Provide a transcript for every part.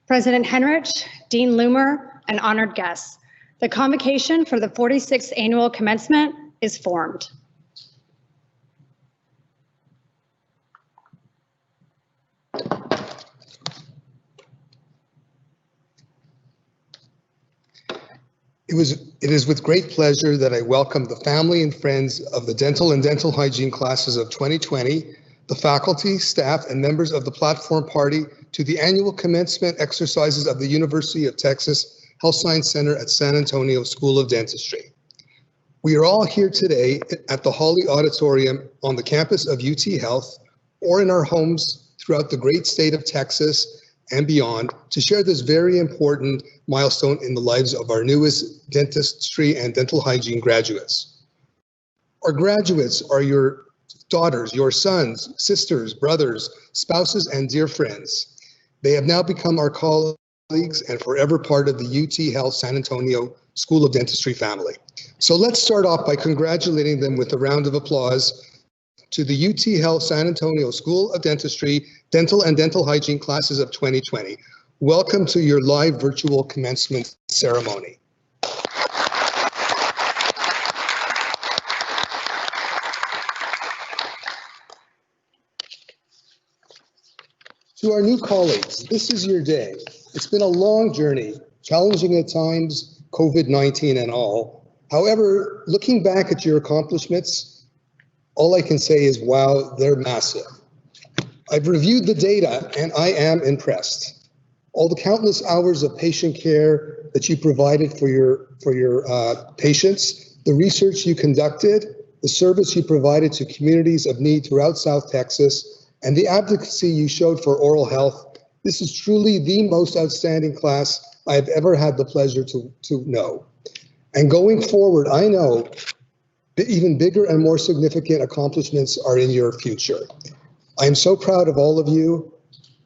President Henrich, Dean Loomer, and honored guests. The convocation for the 46th annual commencement is formed. It is with great pleasure that I welcome the family and friends of the dental and dental hygiene classes of 2020, the faculty, staff, and members of the platform party to the annual commencement exercises of the University of Texas Health Science Center at San Antonio School of Dentistry. We are all here today at the Hawley Auditorium on the campus of UT Health or in our homes throughout the great state of Texas and beyond to share this very important milestone in the lives of our newest dentistry and dental hygiene graduates. Our graduates are your daughters, your sons, sisters, brothers, spouses, and dear friends. They have now become our colleagues and forever part of the UT Health San Antonio School of Dentistry family. So let's start off by congratulating them with a round of applause to the UT Health San Antonio School of Dentistry, Dental and Dental Hygiene classes of 2020. Welcome to your live virtual commencement ceremony. To our new colleagues, this is your day. It's been a long journey, challenging at times, COVID-19 and all. However, looking back at your accomplishments, all I can say is, wow, they're massive. I've reviewed the data and I am impressed. All the countless hours of patient care that you provided for your patients, the research you conducted, the service you provided to communities of need throughout South Texas, and the advocacy you showed for oral health. This is truly the most outstanding class I have ever had the pleasure to know. And going forward, I know even bigger and more significant accomplishments are in your future. I am so proud of all of you,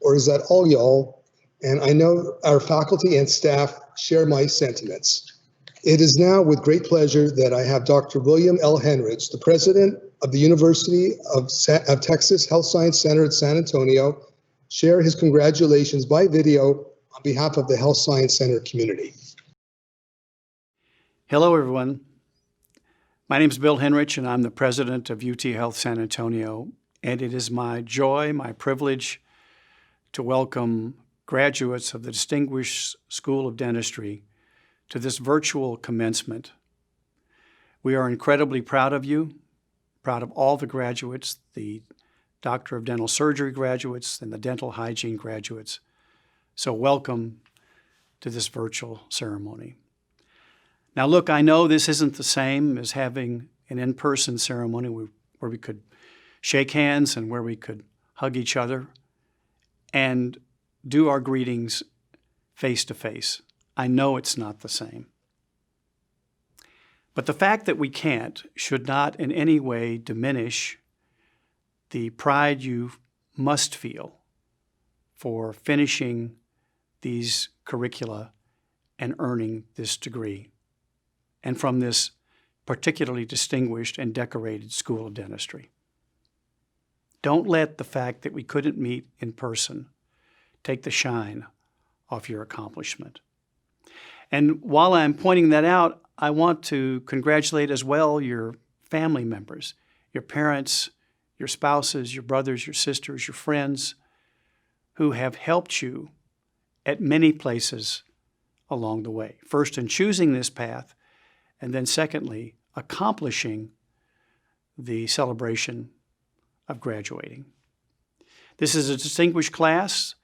or is that all y'all? And I know our faculty and staff share my sentiments. It is now with great pleasure that I have Dr. William L. Henrich, the president of the University of Texas Health Science Center at San Antonio, share his congratulations by video on behalf of the Health Science Center community. Hello, everyone. My name is Bill Henrich, and I'm the president of UT Health San Antonio, and it is my joy, my privilege to welcome graduates of the Distinguished School of Dentistry to this virtual commencement. We are incredibly proud of you, proud of all the graduates, the Doctor of Dental Surgery graduates and the Dental Hygiene graduates. So welcome to this virtual ceremony. Now look, I know this isn't the same as having an in-person ceremony where we could shake hands and where we could hug each other and do our greetings face to face. I know it's not the same. But the fact that we can't should not in any way diminish the pride you must feel for finishing these curricula and earning this degree, and from this particularly distinguished and decorated School of Dentistry. Don't let the fact that we couldn't meet in person take the shine off your accomplishment. And while I'm pointing that out, I want to congratulate as well your family members, your parents, your spouses, your brothers, your sisters, your friends, who have helped you at many places along the way. First, in choosing this path, and then secondly, accomplishing the celebration of graduating. This is a distinguished class.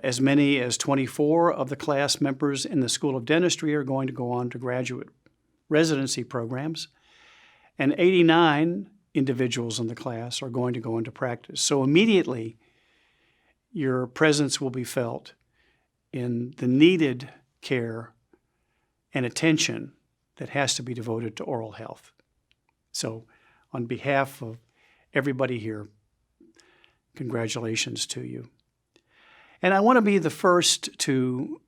As many as 24 of the class members in the School of Dentistry are going to go on to graduate residency programs, and 89 individuals in the class are going to go into practice. So immediately, your presence will be felt in the needed care and attention that has to be devoted to oral health. So on behalf of everybody here, congratulations to you. And I want to be the first to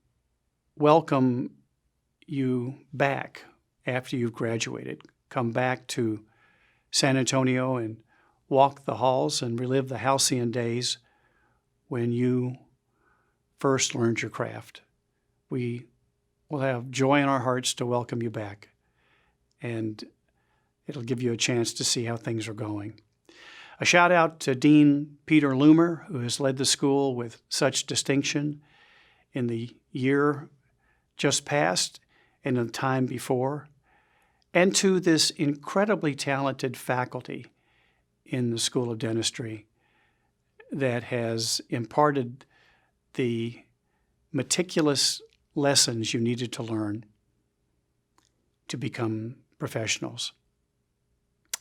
welcome you back after you've graduated. Come back to San Antonio and walk the halls and relive the halcyon days when you first learned your craft. We will have joy in our hearts to welcome you back, and it'll give you a chance to see how things are going. A shout out to Dean Peter Loomer, who has led the school with such distinction in the year just past and in the time before, and to this incredibly talented faculty in the School of Dentistry that has imparted the meticulous lessons you needed to learn to become professionals.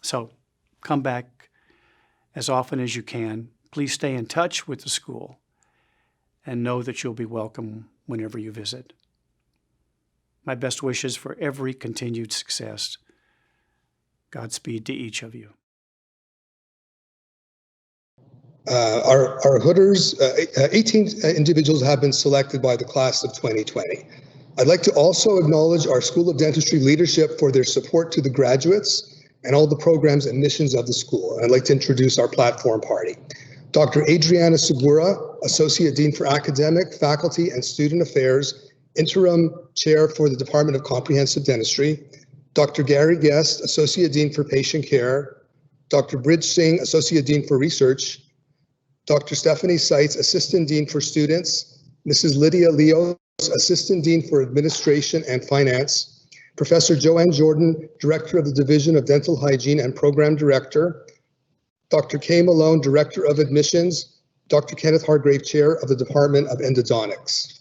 So come back as often as you can. Please stay in touch with the school and know that you'll be welcome whenever you visit. My best wishes for every continued success. Godspeed to each of you. Our Hooders, 18 individuals have been selected by the class of 2020. I'd like to also acknowledge our School of Dentistry leadership for their support to the graduates and all the programs and missions of the school. I'd like to introduce our platform party. Dr. Adriana Segura, Associate Dean for Academic, Faculty, and Student Affairs, Interim Chair for the Department of Comprehensive Dentistry. Dr. Gary Guest, Associate Dean for Patient Care. Dr. Bridge Singh, Associate Dean for Research. Dr. Stephanie Seitz, Assistant Dean for Students. Mrs. Lydia Leos, Assistant Dean for Administration and Finance. Professor Joanne Jordan, Director of the Division of Dental Hygiene and Program Director. Dr. Kay Malone, Director of Admissions. Dr. Kenneth Hargrave, Chair of the Department of Endodontics.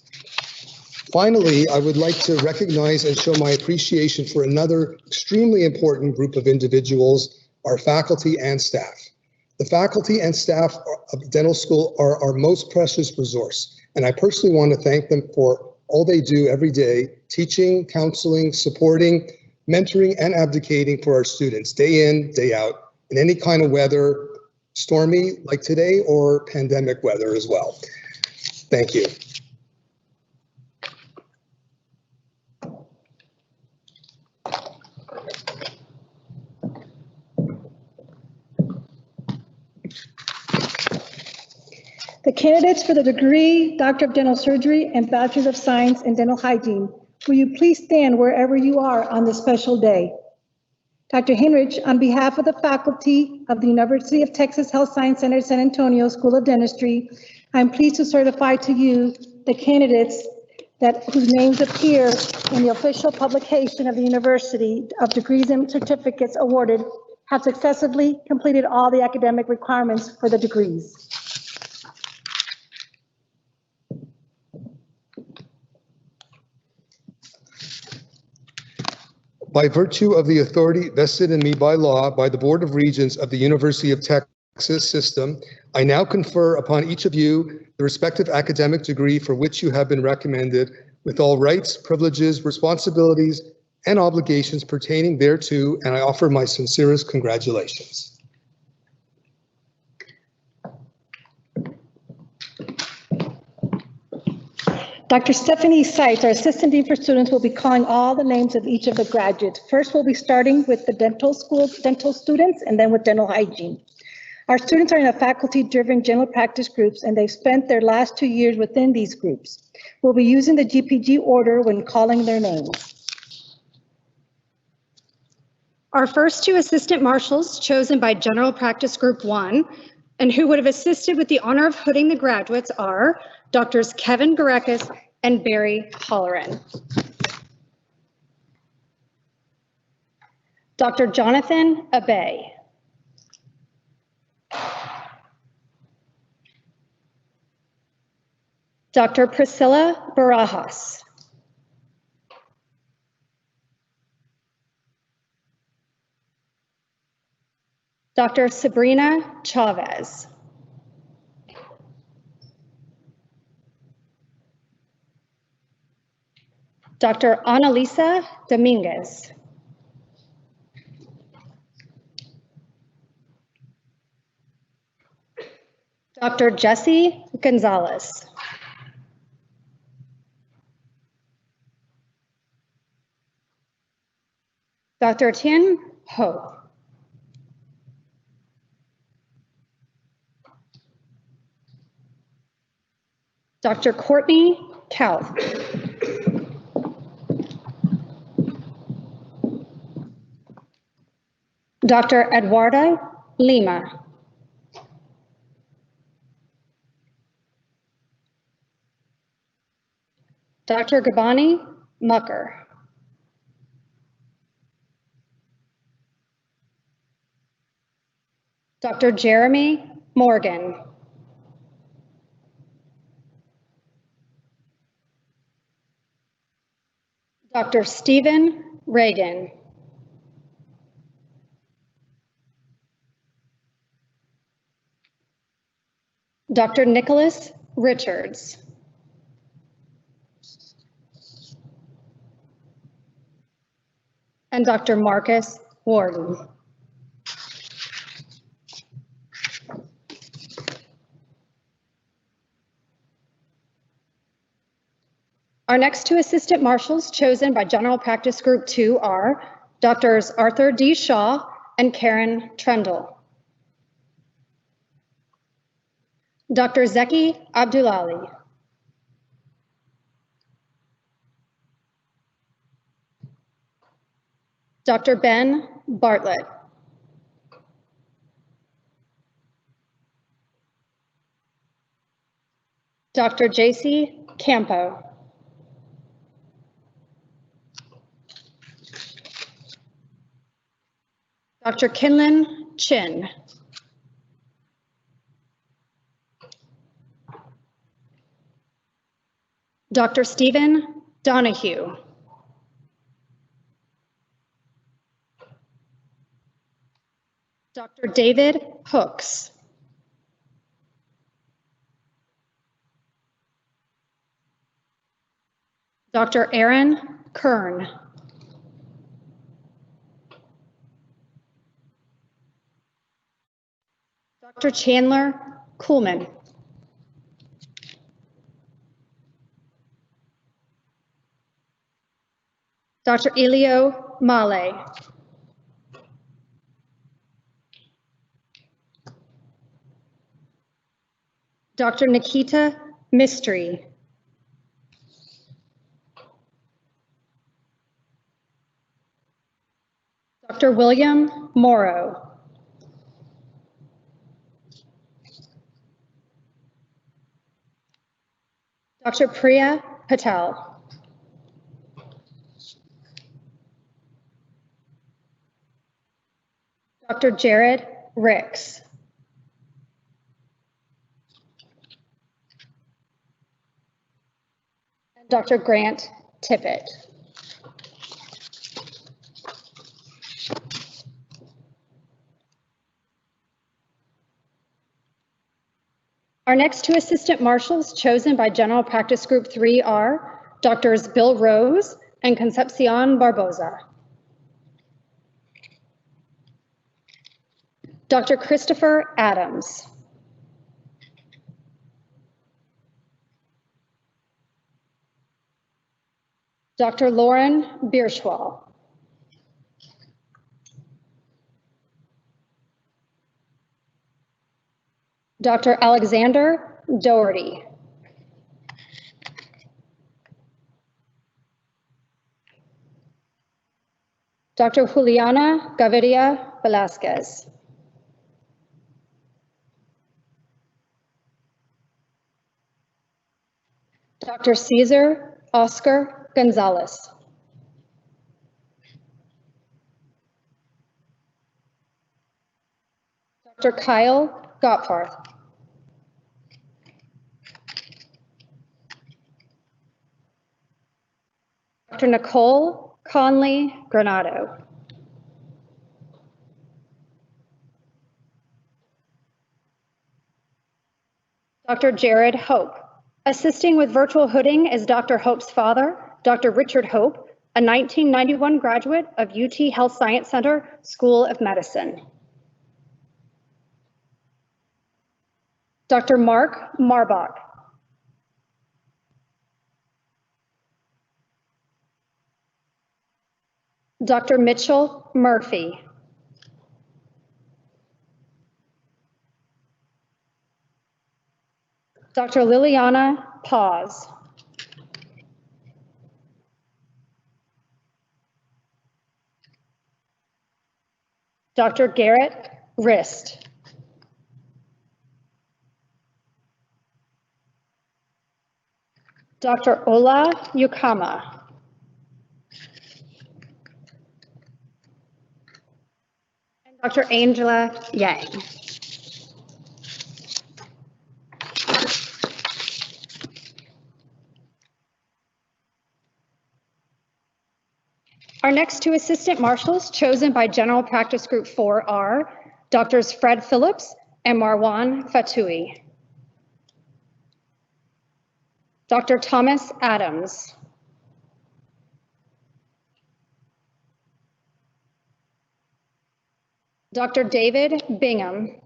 Finally, I would like to recognize and show my appreciation for another extremely important group of individuals, our faculty and staff. The faculty and staff of dental school are our most precious resource, and I personally want to thank them for all they do every day, teaching, counseling, supporting, mentoring, and advocating for our students, day in, day out, in any kind of weather, stormy like today, or pandemic weather as well. Thank you. The candidates for the degree, Doctor of Dental Surgery, and Bachelor of Science in Dental Hygiene, will you please stand wherever you are on this special day? Dr. Henrich, on behalf of the faculty of the University of Texas Health Science Center San Antonio School of Dentistry, I'm pleased to certify to you the candidates whose names appear in the official publication of the University of Degrees and Certificates awarded have successfully completed all the academic requirements for the degrees. By virtue of the authority vested in me by law by the Board of Regents of the University of Texas System, I now confer upon each of you the respective academic degree for which you have been recommended, with all rights, privileges, responsibilities, and obligations pertaining thereto, and I offer my sincerest congratulations. Dr. Stephanie Seitz, our Assistant Dean for Students, will be calling all the names of each of the graduates. First, we'll be starting with the dental students, and then with dental hygiene. Our students are in a faculty-driven general practice groups, and they've spent their last 2 years within these groups. We'll be using the GPG order when calling their names. Our first two assistant marshals chosen by General Practice Group 1 and who would have assisted with the honor of hooding the graduates are Drs. Kevin Garekis and Barry Holleran. Dr. Jonathan Abay. Dr. Priscilla Barajas. Dr. Sabrina Chavez. Dr. Annalisa Dominguez. Dr. Jesse Gonzalez. Dr. Tien Ho. Dr. Courtney Kauth. Dr. Eduarda Lima. Dr. Gabani Mucker. Dr. Jeremy Morgan. Dr. Stephen Reagan. Dr. Nicholas Richards. And Dr. Marcus Warden. Our next two assistant marshals chosen by General Practice Group 2 are Drs. Arthur D. Shaw and Karen Trendle. Dr. Zeki Abdulali. Dr. Ben Bartlett. Dr. J.C. Campo. Dr. Kinlan Chin. Dr. Stephen Donahue. Dr. David Hooks. Dr. Aaron Kern. Dr. Chandler Kuhlman. Dr. Elio Male. Dr. Nikita Mistry. Dr. William Morrow. Dr. Priya Patel. Dr. Jared Ricks. And Dr. Grant Tippett. Our next two assistant marshals chosen by General Practice Group 3 are Drs. Bill Rose and Concepcion Barboza. Dr. Christopher Adams. Dr. Lauren Bierschwal. Dr. Alexander Doherty. Dr. Juliana Gaviria Velasquez. Dr. Cesar Oscar Gonzalez. Dr. Kyle Gottfarth. Dr. Nicole Conley Granado. Dr. Jared Hope. Assisting with virtual hooding is Dr. Hope's father, Dr. Richard Hope, a 1991 graduate of UT Health Science Center School of Medicine. Dr. Mark Marbach. Dr. Mitchell Murphy. Dr. Liliana pause. Dr. Garrett, wrist. Dr. Ola Yukama. And Dr. Angela Yang. Our next two assistant marshals chosen by General Practice Group 4 are Drs. Fred Phillips and Marwan Fatoui. Dr. Thomas Adams. Dr. David Bingham.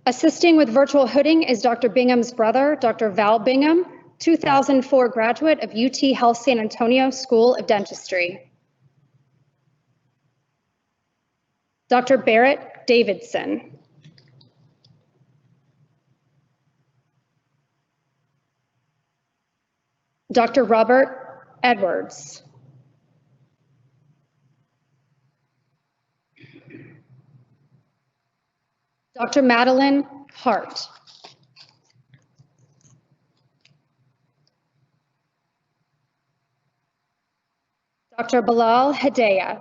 Assisting with virtual hooding is Dr. Bingham's brother, Dr. Val Bingham, 2004 graduate of UT Health San Antonio School of Dentistry. Dr. Barrett Davidson. Dr. Robert Edwards. Dr. Madeline Hart. Dr. Bilal Hedaya.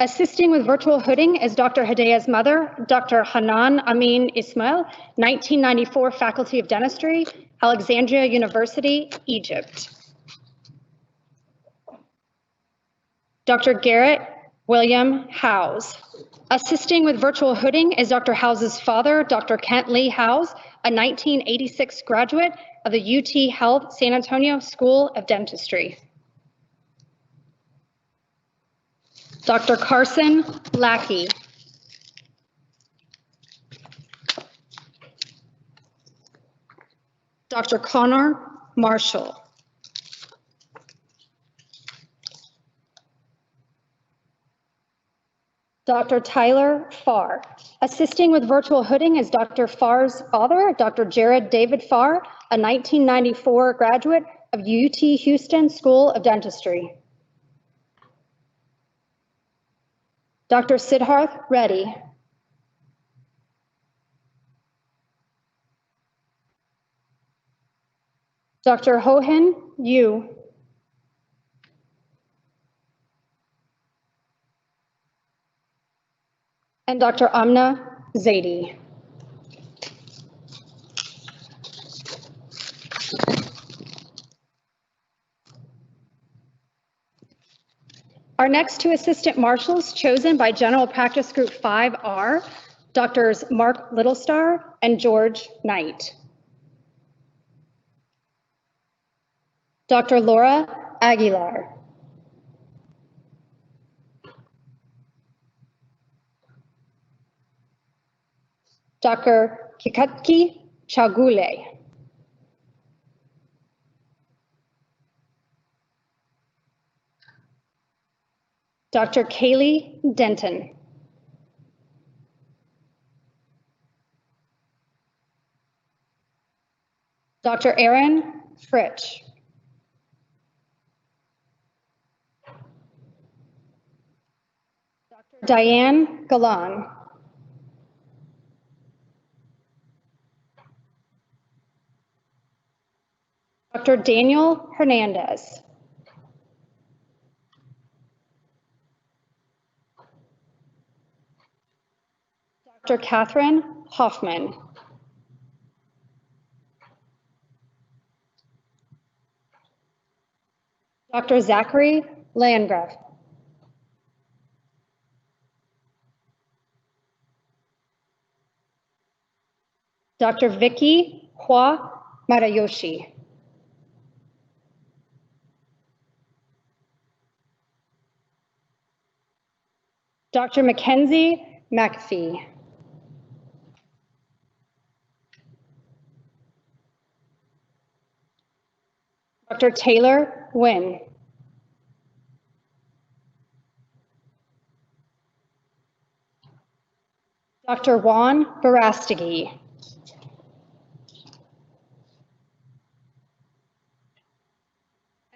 Assisting with virtual hooding is Dr. Hedaya's mother, Dr. Hanan Amin Ismail, 1994 Faculty of Dentistry, Alexandria University, Egypt. Dr. Garrett William Howes. Assisting with virtual hooding is Dr. Howes' father, Dr. Kent Lee Howes, a 1986 graduate of the UT Health San Antonio School of Dentistry. Dr. Carson Lackey. Dr. Connor Marshall. Dr. Tyler Farr. Assisting with virtual hooding is Dr. Farr's father, Dr. Jared David Farr, a 1994 graduate of UT Houston School of Dentistry. Dr. Siddharth Reddy. Dr. Hohen Yu. And Dr. Amna Zaidi. Our next two assistant marshals chosen by General Practice Group 5 are Drs. Mark Littlestar and George Knight. Dr. Laura Aguilar. Dr. Kikatki Chagule. Dr. Kaylee Denton. Dr. Aaron Fritsch. Dr. Diane Galan. Dr. Daniel Hernandez. Dr. Catherine Hoffman. Dr. Zachary Landgraf. Dr. Vicky Hua Marayoshi. Dr. Mackenzie McAfee. Dr. Taylor Nguyen. Dr. Juan Barastegui.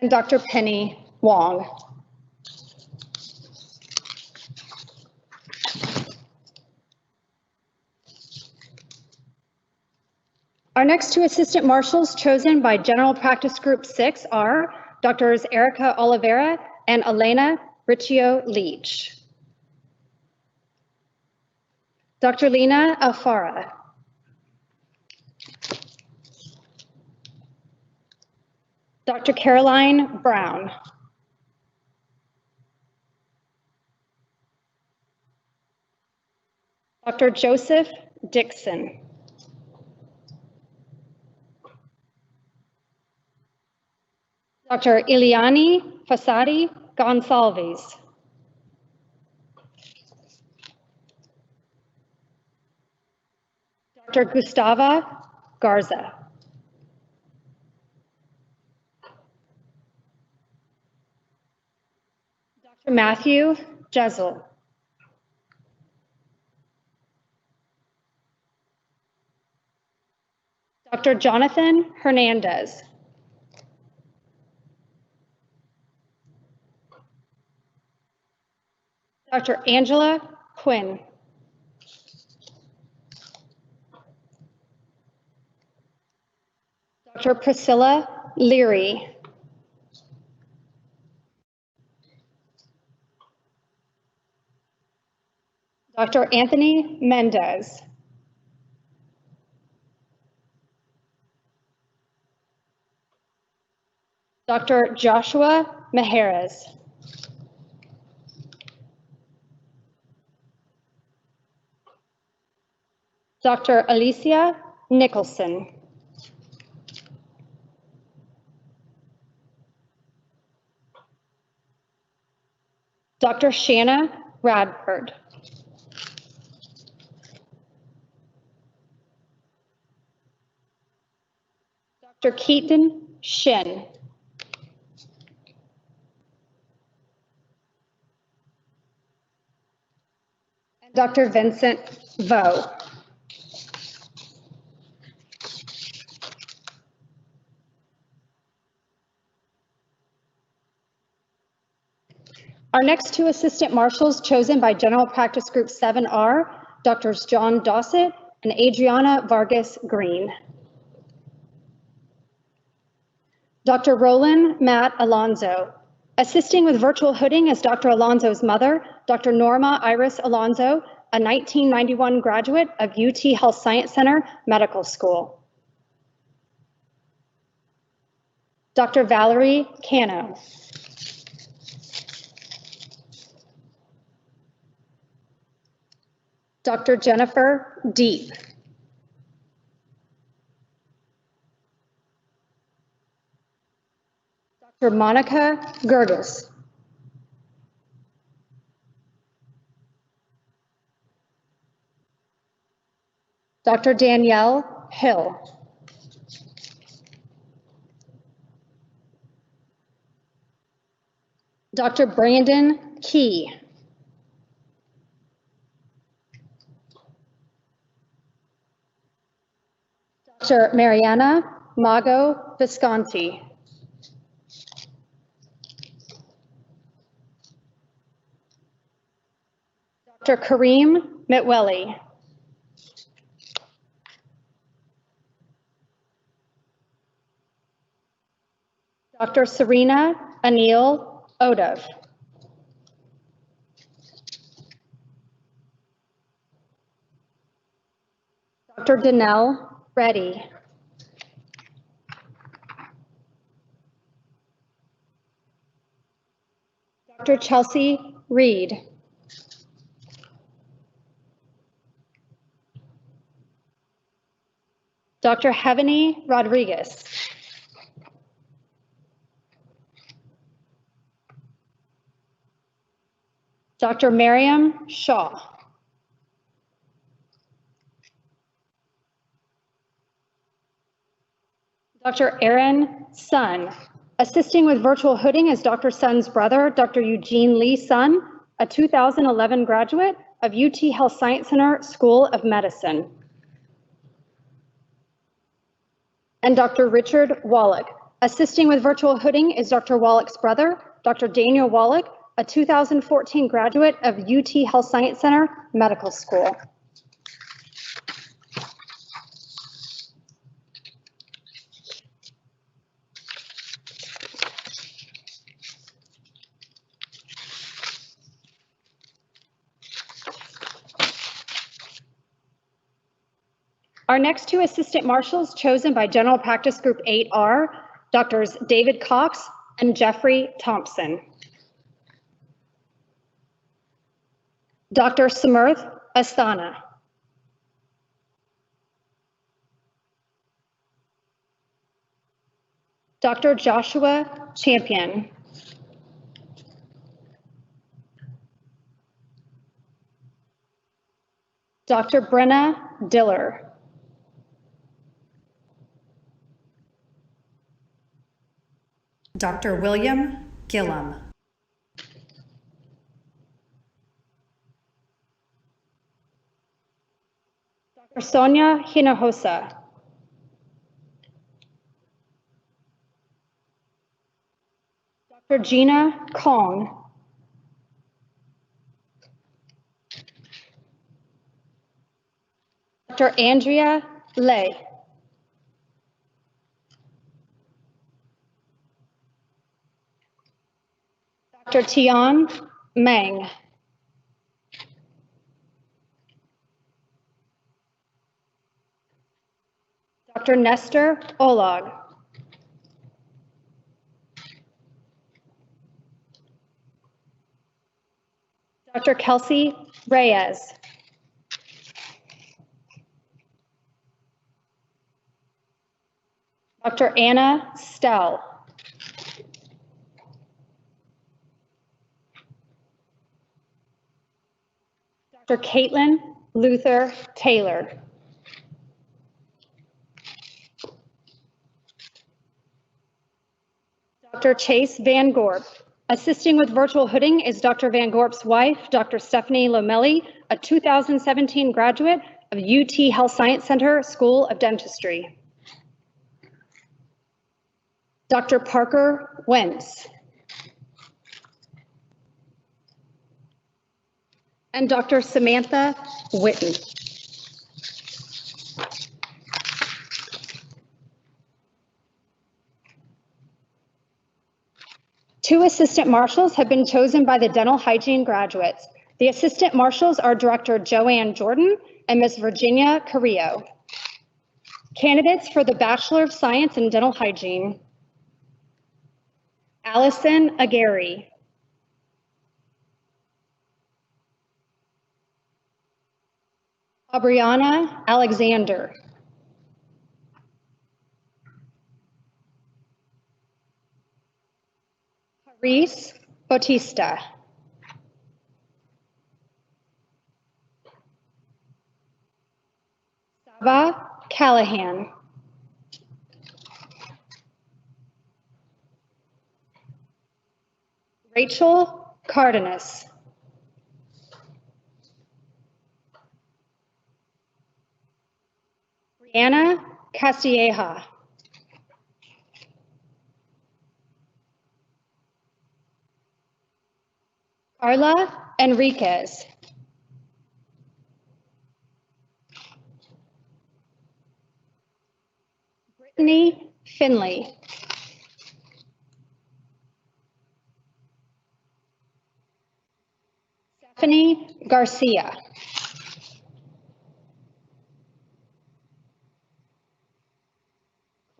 and Dr. Penny Wong. Our next two assistant marshals chosen by General Practice Group 6 are Drs. Erica Oliveira and Elena Riccio Leach. Dr. Lena Alfara. Dr. Caroline Brown. Dr. Joseph Dixon. Dr. Iliani Fasadi Gonsalves. Dr. Gustava Garza. Dr. Matthew Jezel. Dr. Jonathan Hernandez. Dr. Angela Quinn. Dr. Priscilla Leary. Dr. Anthony Mendez. Dr. Joshua Mejeres. Dr. Alicia Nicholson. Dr. Shanna Radford. Dr. Keaton Shin. And Dr. Vincent Vo. Our next two assistant marshals chosen by General Practice Group 7 are Drs. John Dossett and Adriana Vargas Green. Dr. Roland Matt Alonzo. Assisting with virtual hooding is Dr. Alonzo's mother, Dr. Norma Iris Alonzo, a 1991 graduate of UT Health Science Center Medical School. Dr. Valerie Cano. Dr. Jennifer Deep. Dr. Monica Gerges. Dr. Danielle Hill. Dr. Brandon Key. Dr. Mariana Mago Visconti. Dr. Kareem Mitwelli. Dr. Serena Anil Odev. Dr. Danelle Reddy. Dr. Chelsea Reed. Dr. Heavenly Rodriguez. Dr. Miriam Shaw. Dr. Aaron Sun. Assisting with virtual hooding is Dr. Sun's brother, Dr. Eugene Lee Sun, a 2011 graduate of UT Health Science Center School of Medicine. And Dr. Richard Wallach, Assisting with virtual hooding is Dr. Wallach's brother, Dr. Daniel Wallach, a 2014 graduate of UT Health Science Center Medical School. Our next two assistant marshals chosen by General Practice Group 8 are Drs. David Cox and Jeffrey Thompson. Dr. Samirth Asthana. Dr. Joshua Champion. Dr. Brenna Diller. Dr. William Gillum. Dr. Sonia Hinojosa. Dr. Gina Kong. Dr. Andrea Lay. Dr. Tian Meng. Dr. Nestor Olag. Dr. Kelsey Reyes. Dr. Anna Stell. Dr. Caitlin Luther Taylor. Dr. Chase Van Gorp. Assisting with virtual hooding is Dr. Van Gorp's wife, Dr. Stephanie Lomelli, a 2017 graduate of UT Health Science Center School of Dentistry. Dr. Parker Wentz. And Dr. Samantha Whitten. Two assistant marshals have been chosen by the dental hygiene graduates. The assistant marshals are Director Joanne Jordan and Ms. Virginia Carrillo. Candidates for the Bachelor of Science in Dental Hygiene: Allison Aguirre. Aubriana Alexander. Reese Bautista. Saba Callahan. Rachel Cardenas. Brianna Castilleja. Carla Enriquez. Brittany Finley. Stephanie Garcia.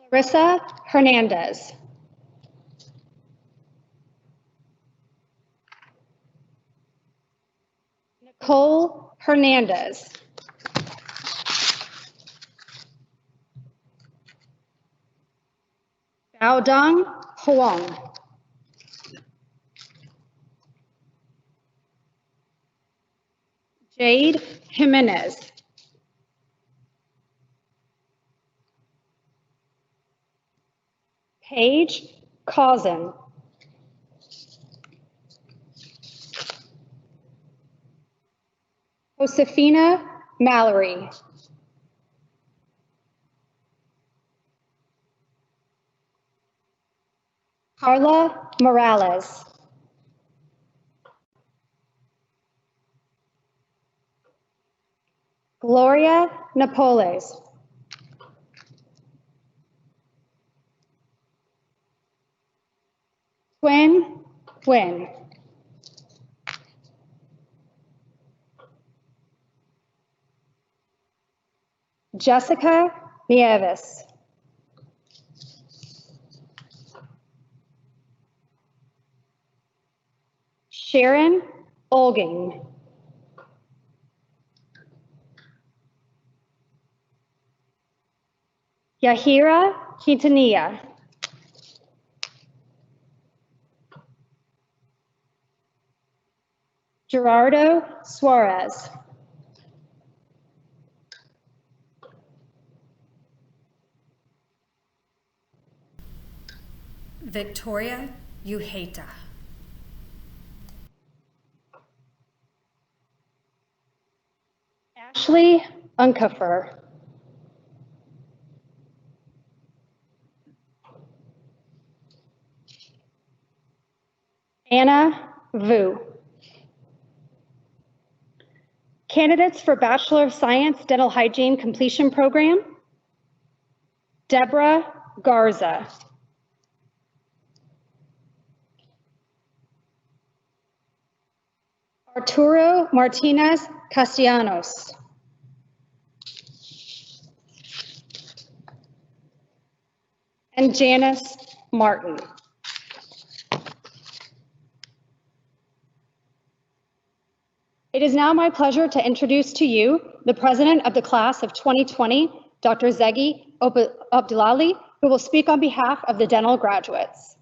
Clarissa Hernandez. Nicole Hernandez. Baodong Huang. Jade Jimenez. Paige Cousin. Josefina Mallory. Carla Morales. Gloria Napoles. Quinn. Jessica Nieves. Sharon Olging. Yahira Quintanilla. Gerardo Suarez. Victoria Uheta. Ashley Unkefer. Anna Vu. Candidates for Bachelor of Science Dental Hygiene Completion Program: Deborah Garza. Arturo Martinez Castellanos. And Janice Martin. It is now my pleasure to introduce to you the president of the class of 2020, Dr. Zegi Abdullali, who will speak on behalf of the dental graduates.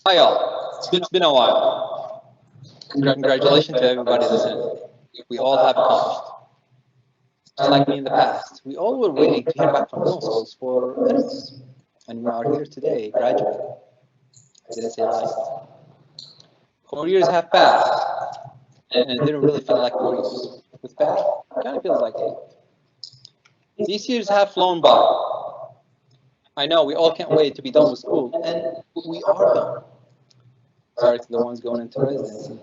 Hi all, it's been a while. Congratulations to everybody listening. We all have accomplished. Just like me in the past, we all were waiting to hear back from dental schools for minutes. And we are here today, graduating. I didn't say right. 4 years have passed, and it didn't really feel like 4 years. With that, it kind of feels like 8. These years have flown by. I know we all can't wait to be done with school, and we are done. Sorry to the ones going into residency.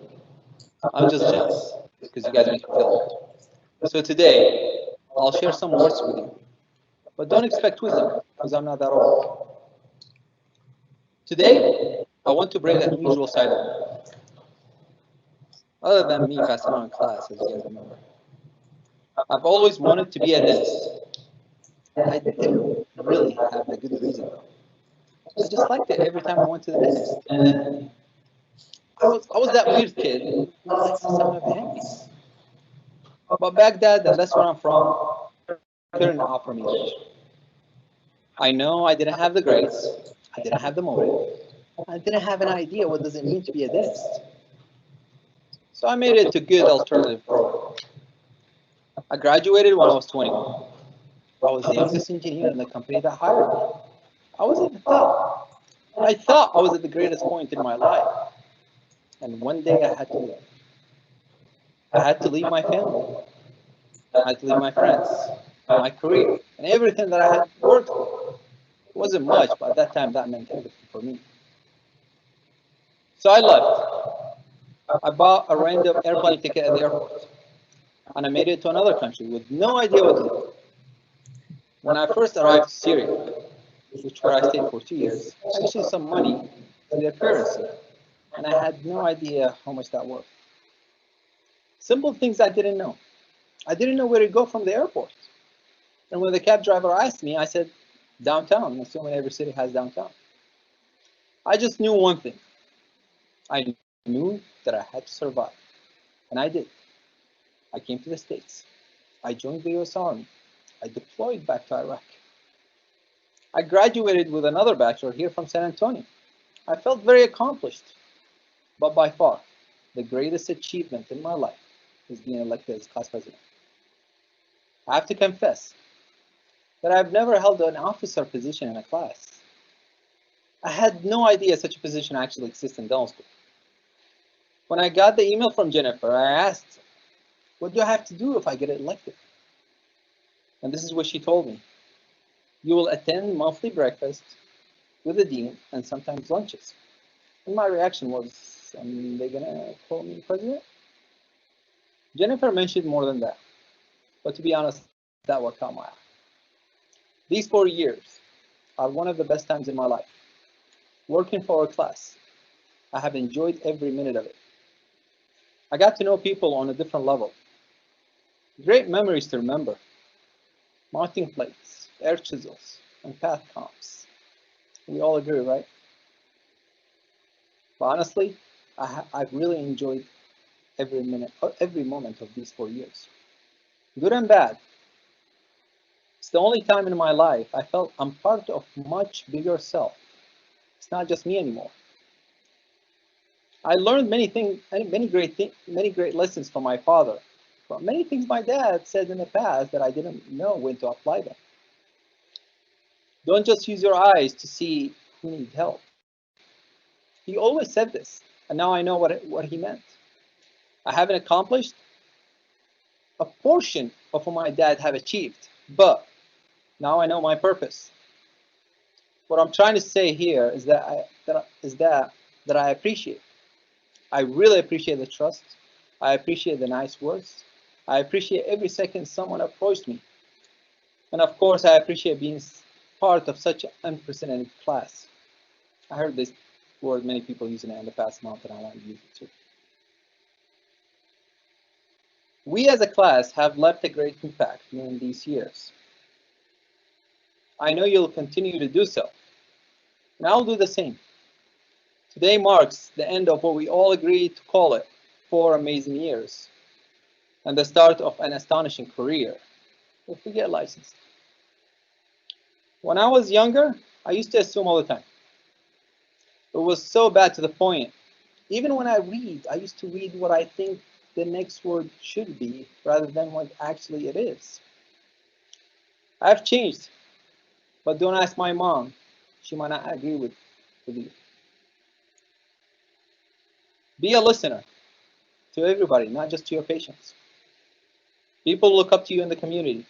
I'm just jealous because you guys make me feel old. So today, I'll share some words with you, but don't expect wisdom because I'm not that old. Today, I want to bring an unusual side of me. Other than me passing on in class, as you guys remember. I've always wanted to be a dentist. I didn't really have a good reason though. I just liked it every time I went to the dentist. And then I was that weird kid who likes the sound of hands. But back then, and that's where I'm from, couldn't offer me much. I know I didn't have the grades, I didn't have the motive, I didn't have an idea what does it mean to be a dentist. So I made it to good alternative program. I graduated when I was 21. I was the youngest engineer in the company that hired me. I was at the top. I thought I was at the greatest point in my life. And one day I had to leave. I had to leave my family. I had to leave my friends, my career, and everything that I had worked for. It wasn't much, but at that time that meant everything for me. So I left. I bought a random airplane ticket at the airport. And I made it to another country with no idea what to do. When I first arrived to Syria, which where I stayed for 2 years, I issued some money to their currency, and I had no idea how much that was. Simple things I didn't know. I didn't know where to go from the airport. And when the cab driver asked me, I said, downtown, assuming every city has downtown. I just knew one thing. I knew that I had to survive, and I did. I came to the States. I joined the US Army. I deployed back to Iraq. I graduated with another bachelor here from San Antonio. I felt very accomplished, but by far, the greatest achievement in my life is being elected as class president. I have to confess that I've never held an officer position in a class. I had no idea such a position actually exists in dental school. When I got the email from Jennifer, I asked, what do I have to do if I get elected? And this is what she told me. You will attend monthly breakfast with the dean and sometimes lunches. And my reaction was, are they gonna call me president? Jennifer mentioned more than that, but to be honest, that what caught my eye. These 4 years are one of the best times in my life. Working for our class, I have enjoyed every minute of it. I got to know people on a different level. Great memories to remember. Mounting plates, air chisels, and path comps. We all agree, right? But honestly, I've really enjoyed every moment of these 4 years. Good and bad. It's the only time in my life I felt I'm part of much bigger self. It's not just me anymore. I learned many great lessons from my father, but many things my dad said in the past that I didn't know when to apply them. Don't just use your eyes to see who needs help. He always said this, and now I know what he meant. I haven't accomplished a portion of what my dad have achieved, but now I know my purpose. What I'm trying to say here is that I appreciate. I really appreciate the trust. I appreciate the nice words. I appreciate every second someone approached me. And of course, I appreciate being part of such an unprecedented class. I heard this word many people using it in the past month, and I want to use it too. We as a class have left a great impact during these years. I know you'll continue to do so, and I'll do the same. Today marks the end of what we all agreed to call it 4 amazing years, and the start of an astonishing career if we get licensed. When I was younger, I used to assume all the time. It was so bad to the point, even when I read, I used to read what I think the next word should be rather than what actually it is. I've changed, but don't ask my mom. She might not agree with you. Be a listener to everybody, not just to your patients. People look up to you in the community.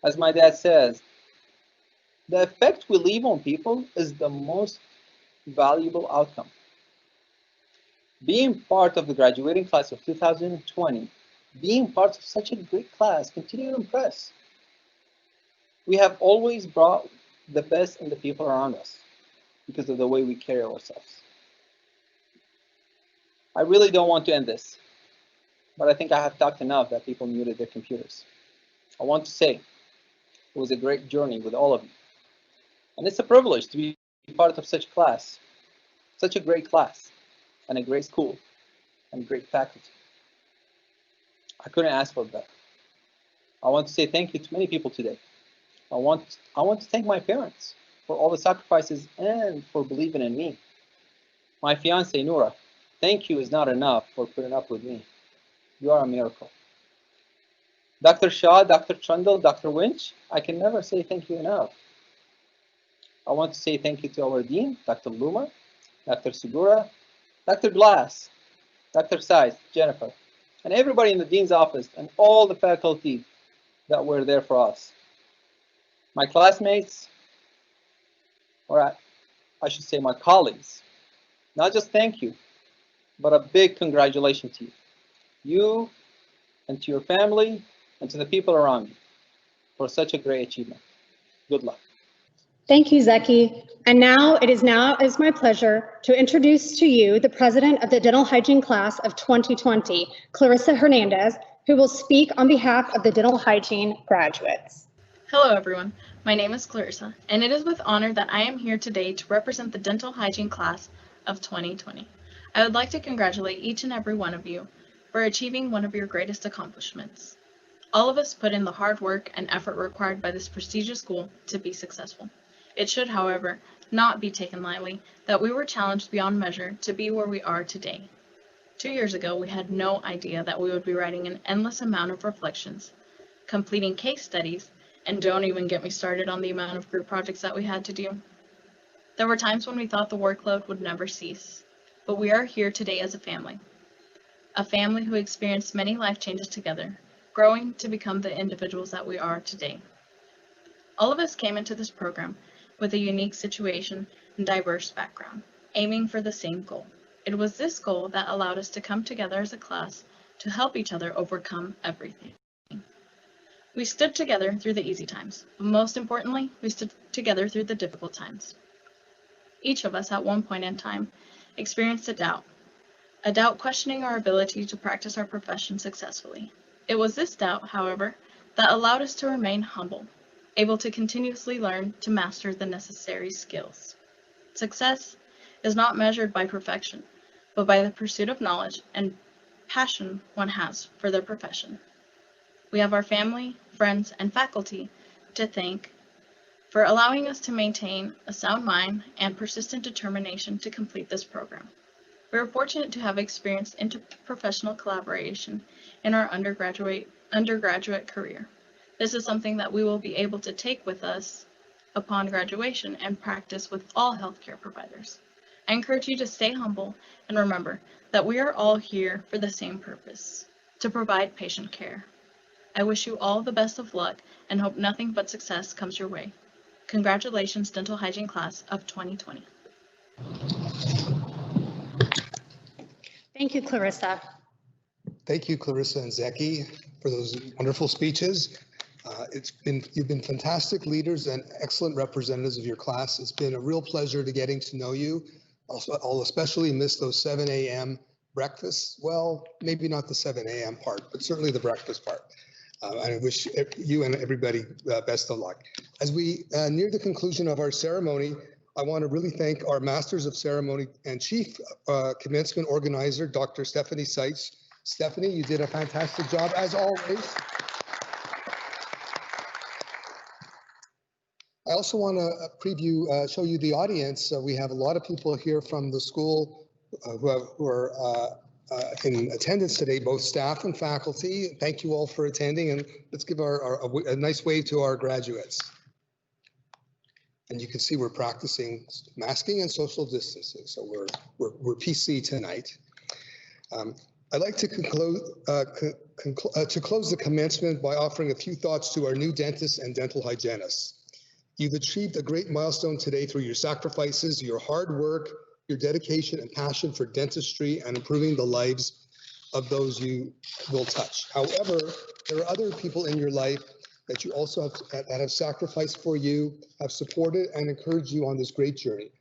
As my dad says, the effect we leave on people is the most valuable outcome. Being part of the graduating class of 2020, being part of such a great class, continue to impress. We have always brought the best in the people around us because of the way we carry ourselves. I really don't want to end this, but I think I have talked enough that people muted their computers. I want to say it was a great journey with all of you. And it's a privilege to be part of such class, such a great class, and a great school, and great faculty. I couldn't ask for better. I want to say thank you to many people today. I want to thank my parents for all the sacrifices and for believing in me. My fiancée, Noura, thank you is not enough for putting up with me. You are a miracle. Dr. Shah, Dr. Trundle, Dr. Winch, I can never say thank you enough. I want to say thank you to our dean, Dr. Loomer, Dr. Segura, Dr. Glass, Dr. Saiz, Jennifer, and everybody in the dean's office and all the faculty that were there for us. My classmates, or I should say my colleagues, not just thank you, but a big congratulations to you. You and to your family and to the people around you for such a great achievement. Good luck. Thank you, Zeki. And now it is my pleasure to introduce to you the president of the dental hygiene class of 2020, Clarissa Hernandez, who will speak on behalf of the dental hygiene graduates. Hello, everyone. My name is Clarissa, and it is with honor that I am here today to represent the dental hygiene class of 2020. I would like to congratulate each and every one of you for achieving one of your greatest accomplishments. All of us put in the hard work and effort required by this prestigious school to be successful. It should, however, not be taken lightly that we were challenged beyond measure to be where we are today. 2 years ago, we had no idea that we would be writing an endless amount of reflections, completing case studies, and don't even get me started on the amount of group projects that we had to do. There were times when we thought the workload would never cease, but we are here today as a family who experienced many life changes together, growing to become the individuals that we are today. All of us came into this program with a unique situation and diverse background. aiming for the same goal. It was this goal that allowed us to come together as a class to help each other overcome everything. We stood together through the easy times, but most importantly, we stood together through the difficult times. Each of us at one point in time experienced a doubt questioning our ability to practice our profession successfully. It was this doubt, however, that allowed us to remain humble, able to continuously learn to master the necessary skills. Success is not measured by perfection, but by the pursuit of knowledge and passion one has for their profession. We have our family, friends, and faculty to thank for allowing us to maintain a sound mind and persistent determination to complete this program. We are fortunate to have experienced interprofessional collaboration in our undergraduate career. This is something that we will be able to take with us upon graduation and practice with all healthcare providers. I encourage you to stay humble and remember that we are all here for the same purpose, to provide patient care. I wish you all the best of luck and hope nothing but success comes your way. Congratulations, Dental Hygiene Class of 2020. Thank you, Clarissa. Thank you, Clarissa and Zeki, for those wonderful speeches. You've been fantastic leaders and excellent representatives of your class. It's been a real pleasure to getting to know you. I'll especially miss those 7 a.m. breakfasts. Well, maybe not the 7 a.m. part, but certainly the breakfast part. I wish you and everybody best of luck. As we near the conclusion of our ceremony, I want to really thank our Masters of Ceremony and Chief Commencement Organizer, Dr. Stephanie Seitz. Stephanie, you did a fantastic job as always. I also want to show you the audience. We have a lot of people here from the school who are in attendance today, both staff and faculty. Thank you all for attending, and let's give a nice wave to our graduates. And you can see we're practicing masking and social distancing, so we're PC tonight. I'd like to close the commencement by offering a few thoughts to our new dentists and dental hygienists. You've achieved a great milestone today through your sacrifices, your hard work, your dedication and passion for dentistry and improving the lives of those you will touch. However, there are other people in your life that you also have sacrificed for you, have supported and encouraged you on this great journey.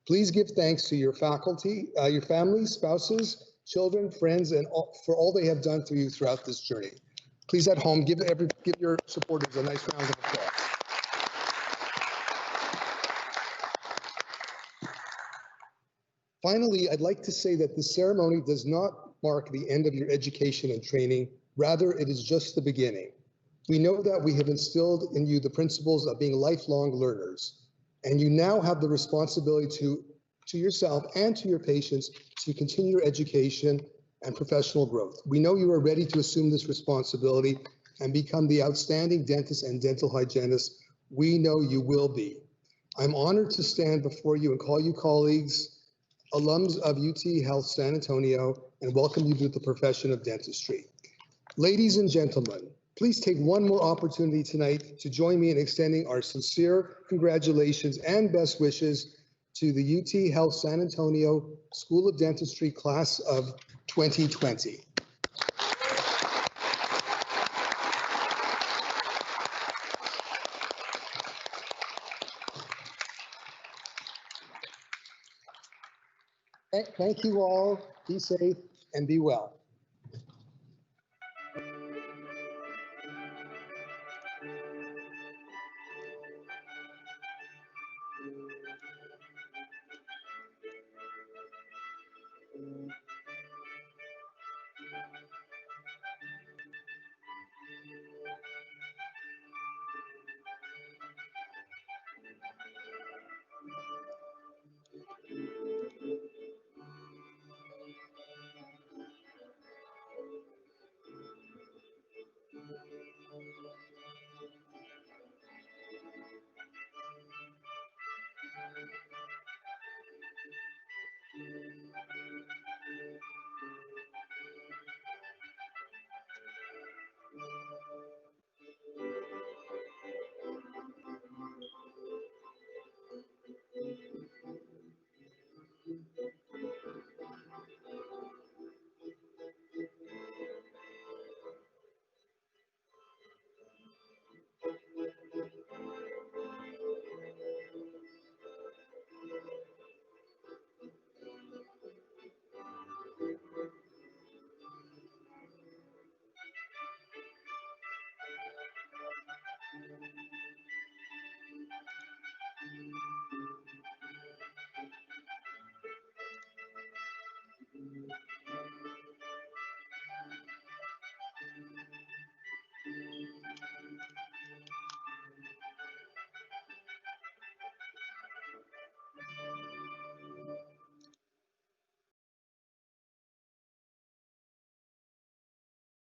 Please give thanks to your faculty, your families, spouses, children, friends, and for all they have done for you throughout this journey. Please at home, give your supporters a nice round of applause. Finally, I'd like to say that the ceremony does not mark the end of your education and training. Rather, it is just the beginning. We know that we have instilled in you the principles of being lifelong learners, and you now have the responsibility to yourself and to your patients to continue your education and professional growth. We know you are ready to assume this responsibility and become the outstanding dentist and dental hygienist we know you will be. I'm honored to stand before you and call you colleagues, alums of UT Health San Antonio, and welcome you to the profession of dentistry. Ladies and gentlemen, please take one more opportunity tonight to join me in extending our sincere congratulations and best wishes to the UT Health San Antonio School of Dentistry class of 2020. Thank you all. Be safe and be well.